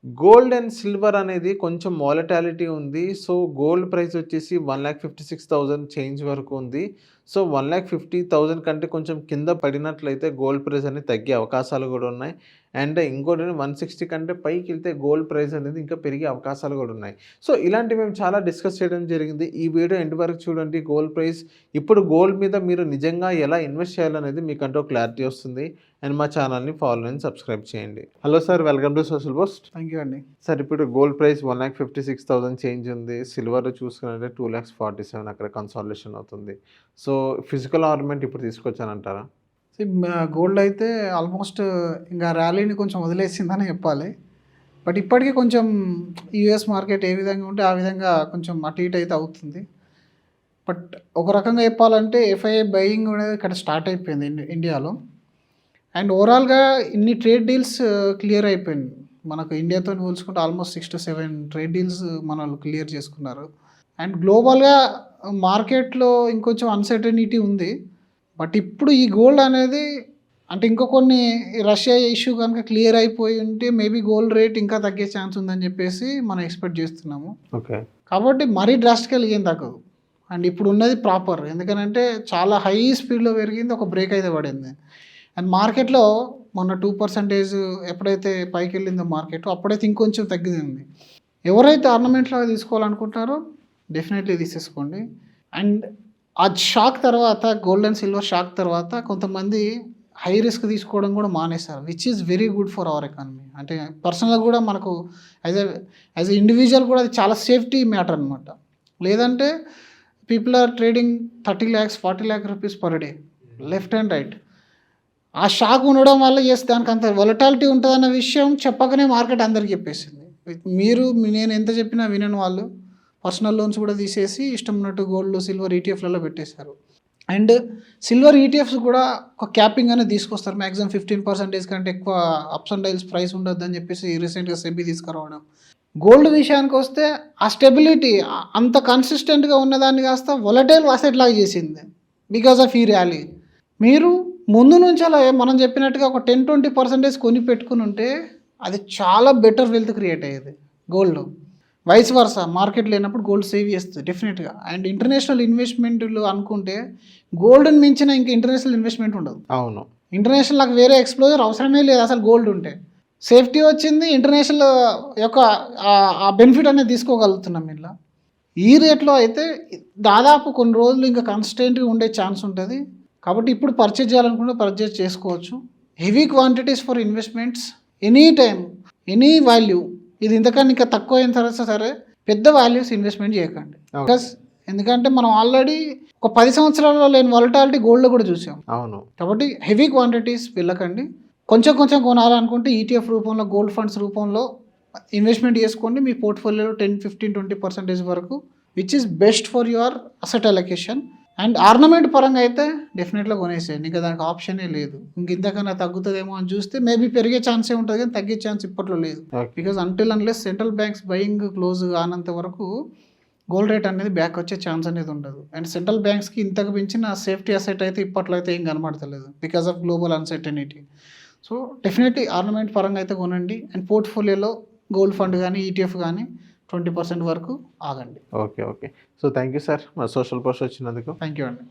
Gold and silver అనేది కొంచెం volatility ఉంది. సో, గోల్డ్ ప్రైస్ వచ్చేసి 1,56,000 చేంజ్ వరకు ఉంది. సో, 1,50,000 కంటే కొంచెం కింద పడినట్లయితే గోల్డ్ ప్రైస్ అనేది తగ్గే అవకాశాలు గూడా ఉన్నాయి. అండ్ ఇంకోటి 160 కంటే పైకెళ్తే గోల్డ్ ప్రైస్ అనేది ఇంకా పెరిగే అవకాశాలు గూడా ఉన్నాయి. సో, ఇలాంటివి మేము చాలా డిస్కస్ చేయడం జరిగింది. ఈ వీడియో ఎండ్ వరకు చూడండి. గోల్డ్ ప్రైస్ ఇప్పుడు గోల్డ్ మీద మీరు నిజంగా ఎలా ఇన్వెస్ట్ చేయాలనేది మీకంటూ క్లారిటీ వస్తుంది. అండ్ మా ఛానల్ని ఫాలో అండ్ సబ్స్క్రైబ్ చేయండి. Hello sir, welcome to social post. Thank you అండి. సార్, ఇప్పుడు గోల్డ్ ప్రైస్ 1,56,000 చేంజ్ ఉంది. సిల్వర్ చూసుకున్నట్టే 2,47,000 అక్కడ కన్సాలిడేషన్ అవుతుంది. సో, ఫిజికల్ ఆర్నమెంట్ ఇప్పుడు తీసుకొచ్చానంటారా? గోల్డ్ అయితే ఆల్మోస్ట్ ఇంకా ర్యాలీని కొంచెం వదిలేసిందని చెప్పాలి. బట్ ఇప్పటికీ కొంచెం యూఎస్ మార్కెట్ ఏ విధంగా ఉంటే ఆ విధంగా కొంచెం అటు ఇటు అయితే అవుతుంది. బట్ ఒక రకంగా చెప్పాలంటే ఎఫ్ఐఐ బయింగ్ అనేది ఇక్కడ స్టార్ట్ అయిపోయింది ఇండియాలో. అండ్ ఓవరాల్గా ఇన్ని ట్రేడ్ డీల్స్ క్లియర్ అయిపోయింది. మనకు ఇండియాతో పోల్చుకుంటే ఆల్మోస్ట్ 6 to 7 ట్రేడ్ డీల్స్ మన వాళ్ళు క్లియర్ చేసుకున్నారు. అండ్ గ్లోబల్గా మార్కెట్లో ఇంకొంచెం అన్సర్టనిటీ ఉంది. బట్ ఇప్పుడు ఈ గోల్డ్ అనేది అంటే ఇంకో కొన్ని రష్యా ఇష్యూ కనుక క్లియర్ అయిపోయి ఉంటే మేబీ గోల్డ్ రేట్ ఇంకా తగ్గే ఛాన్స్ ఉందని చెప్పేసి మనం ఎక్స్పెక్ట్ చేస్తున్నాము. ఓకే, కాబట్టి మరీ డ్రాస్టికల్ ఏం తగ్గదు. అండ్ ఇప్పుడు ఉన్నది ప్రాపర్, ఎందుకనంటే చాలా హై స్పీడ్లో పెరిగింది, ఒక బ్రేక్ అయితే పడింది. అండ్ మార్కెట్లో మొన్న 2% ఎప్పుడైతే పైకి వెళ్ళిందో మార్కెట్ అప్పుడైతే ఇంకొంచెం తగ్గింది. ఎవరైతే ఆర్నమెంట్లో తీసుకోవాలనుకుంటున్నారో డెఫినెట్లీ తీసేసుకోండి. అండ్ ఆ షాక్ తర్వాత, గోల్డ్ అండ్ సిల్వర్ షాక్ తర్వాత కొంతమంది హై రిస్క్ తీసుకోవడం కూడా మానేశారు, which is very good for our economy. అంటే పర్సనల్గా కూడా మనకు యాజ్ ఎ ఇండివిజువల్ కూడా అది చాలా సేఫ్టీ మ్యాటర్ అనమాట. లేదంటే people are trading 30 lakhs 40 lakh rupees per day left and right. ఆ షాక్ ఉండడం వల్ల దానికి అంత వొలటాలిటీ ఉంటుందన్న విషయం చెప్పకనే మార్కెట్ అందరికి చెప్పేసింది. నేను ఎంత చెప్పినా వినని వాళ్ళు పర్సనల్ లోన్స్ కూడా తీసేసి ఇష్టం ఉన్నట్టు గోల్డ్ సిల్వర్ ఈటీఎఫ్లలో పెట్టేశారు. అండ్ సిల్వర్ ఈటీఎఫ్స్ కూడా ఒక క్యాపింగ్ అనేది తీసుకొస్తారు. మ్యాక్సిమం 15% కంటే ఎక్కువ అప్స్ అండ్ డౌన్స్ ప్రైస్ ఉండొద్దు అని చెప్పేసి రీసెంట్గా సెబీ తీసుకురావడం. గోల్డ్ విషయానికి వస్తే ఆ స్టెబిలిటీ అంత కన్సిస్టెంట్గా ఉన్నదాన్ని కాస్త వొలటైల్ అసెట్ లాగా చేసింది బికాస్ ఆఫ్ ఈ ర్యాలీ. మీరు ముందు నుంచి అలా మనం చెప్పినట్టుగా ఒక 10-20% కొని పెట్టుకుని ఉంటే అది చాలా బెటర్ వెల్త్ క్రియేట్ అయ్యేది గోల్డ్. వైస్ వర్సా, మార్కెట్ లేనప్పుడు గోల్డ్ సేవ్ చేస్తుంది డెఫినెట్గా. అండ్ ఇంటర్నేషనల్ ఇన్వెస్ట్మెంట్లు అనుకుంటే గోల్డ్ని మించిన ఇంకా ఇంటర్నేషనల్ ఇన్వెస్ట్మెంట్ ఉండదు. అవును, ఇంటర్నేషనల్ నాకు వేరే ఎక్స్ప్లోజర్ అవసరమే లేదు అసలు. గోల్డ్ ఉంటే సేఫ్టీ వచ్చింది, ఇంటర్నేషనల్ యొక్క ఆ బెనిఫిట్ అనేది తీసుకోగలుగుతున్నాం. ఇలా ఈ రేట్లో అయితే దాదాపు కొన్ని రోజులు ఇంకా కన్స్టెంట్గా ఉండే ఛాన్స్ ఉంటుంది. కాబట్టి ఇప్పుడు పర్చేజ్ చేయాలనుకుంటే పర్చేజ్ చేసుకోవచ్చు. Heavy quantities for investments any time, any value. ఇది ఇంతకన్నా ఇంకా తక్కువ అయిన తర్వాత సరే పెద్ద వాల్యూస్ ఇన్వెస్ట్మెంట్ చేయకండి. బికాస్ ఎందుకంటే మనం ఆల్రెడీ ఒక 10 సంవత్సరాల్లో లేని వాలటాలిటీ గోల్డ్లో కూడా చూసాం. అవును, కాబట్టి హెవీ క్వాంటిటీస్ వెళ్ళకండి. కొంచెం కొంచెం కొనాలనుకుంటే ఈటీఎఫ్ రూపంలో, గోల్డ్ ఫండ్స్ రూపంలో ఇన్వెస్ట్మెంట్ చేసుకోండి మీ పోర్ట్ఫోలియోలో 10-15-20% వరకు, which is best for your asset allocation. And ornament పరంగా అయితే డెఫినెట్గా కొనేసేయండి, ఇంకా దానికి ఆప్షనే లేదు. ఇంతకన్నా తగ్గుతుందేమో అని చూస్తే మేబీ పెరిగే ఛాన్సే ఉంటుంది కానీ తగ్గే ఛాన్స్ ఇప్పట్లో లేదు. Because unless central banks buying close కానంత వరకు గోల్డ్ రేట్ అనేది బ్యాక్ వచ్చే ఛాన్స్ అనేది ఉండదు. అండ్ సెంట్రల్ బ్యాంక్స్కి ఇంతకు మించిన సేఫ్టీ అసెట్ అయితే ఇప్పట్లో అయితే ఏం కనబడతలేదు because of global uncertainty. So definitely ornament పరంగా అయితే కొనండి. అండ్ పోర్ట్ఫోలియోలో గోల్డ్ ఫండ్ కానీ ఈటీఎఫ్ కానీ 20% వరకు ఆగండి. Okay. So thank you sir, మా సోషల్ పోస్ట్ వచ్చినందుకు. థ్యాంక్ యూ అండి.